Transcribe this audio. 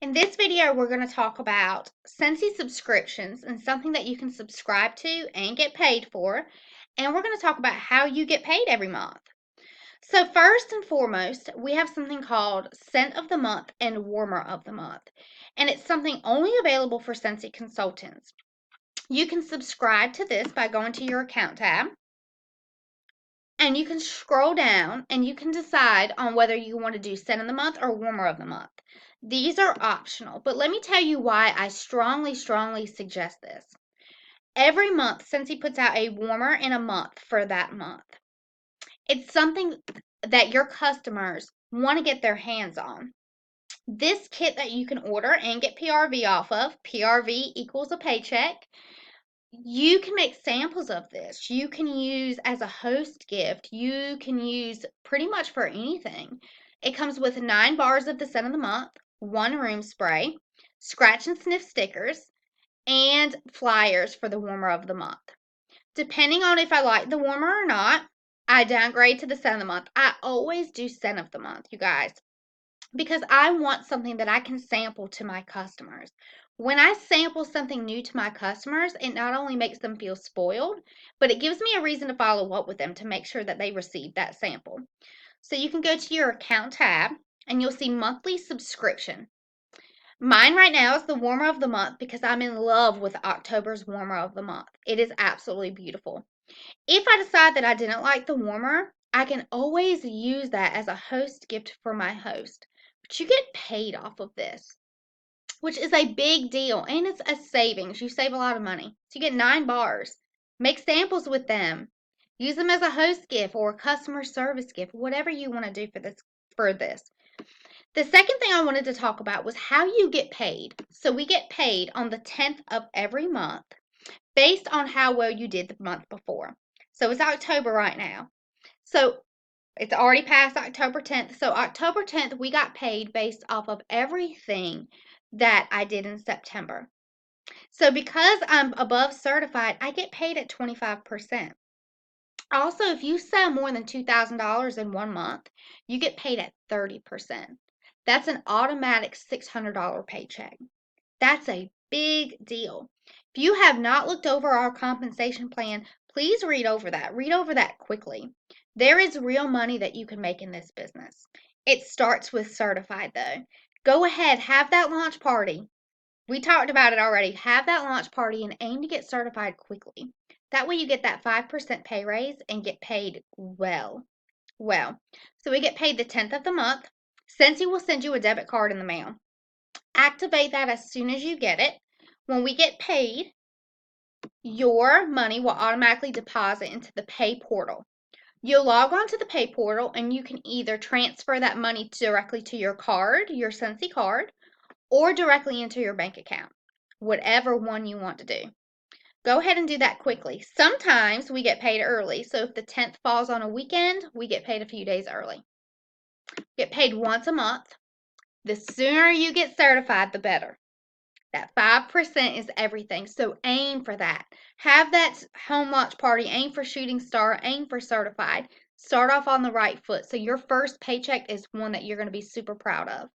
In this video, we're going to talk about Scentsy subscriptions and something that you can subscribe to and get paid for. And we're going to talk about how you get paid every month. So first and foremost, we have something called Scent of the Month and Warmer of the Month. And it's something only available for Scentsy consultants. You can subscribe to this by going to your account tab. And you can scroll down and you can decide on whether you want to do Scent of the Month or Warmer of the Month. These are optional, but let me tell you why I strongly suggest this. Every month, Scentsy puts out a warmer in a month for that month. It's something that your customers want to get their hands on. This kit that you can order and get PRV off of, PRV equals a paycheck. You can make samples of this. You can use as a host gift. You can use pretty much for anything. It comes with 9 bars of the Scent of the Month, 1 room spray, scratch and sniff stickers, and flyers for the warmer of the month. Depending on if I like the warmer or not, I downgrade to the Scent of the Month. I always do Scent of the Month, you guys, because I want something that I can sample to my customers. When I sample something new to my customers, it not only makes them feel spoiled, but it gives me a reason to follow up with them to make sure that they receive that sample. So you can go to your account tab and you'll see monthly subscription. Mine right now is the warmer of the month because I'm in love with October's warmer of the month. It is absolutely beautiful. If I decide that I didn't like the warmer, I can always use that as a host gift for my host. But you get paid off of this, which is a big deal, and it's a savings. You save a lot of money. So you get 9 bars. Make samples with them. Use them as a host gift or a customer service gift, whatever you want to do for this. The second thing I wanted to talk about was how you get paid. So we get paid on the 10th of every month based on how well you did the month before. So it's October right now. So it's already past October 10th. So October 10th, we got paid based off of everything that I did in September. So because I'm above certified, I get paid at 25%. Also, if you sell more than $2,000 in 1 month, you get paid at 30%. That's an automatic $600 paycheck. That's a big deal. If you have not looked over our compensation plan, please read over that. Read over that quickly. There is real money that you can make in this business. It starts with certified, though. Go ahead, have that launch party. We talked about it already. Have that launch party and aim to get certified quickly. That way you get that 5% pay raise and get paid well. So we get paid the 10th of the month. Scentsy will send you a debit card in the mail. Activate that as soon as you get it. When we get paid, your money will automatically deposit into the pay portal. You'll log on to the pay portal and you can either transfer that money directly to your card, your Scentsy card, or directly into your bank account, whatever one you want to do. Go ahead and do that quickly. Sometimes we get paid early, so if the 10th falls on a weekend, we get paid a few days early. Get paid once a month. The sooner you get certified, the better. That 5% is everything, so aim for that. Have that home launch party, aim for shooting star, aim for certified. Start off on the right foot so your first paycheck is one that you're going to be super proud of.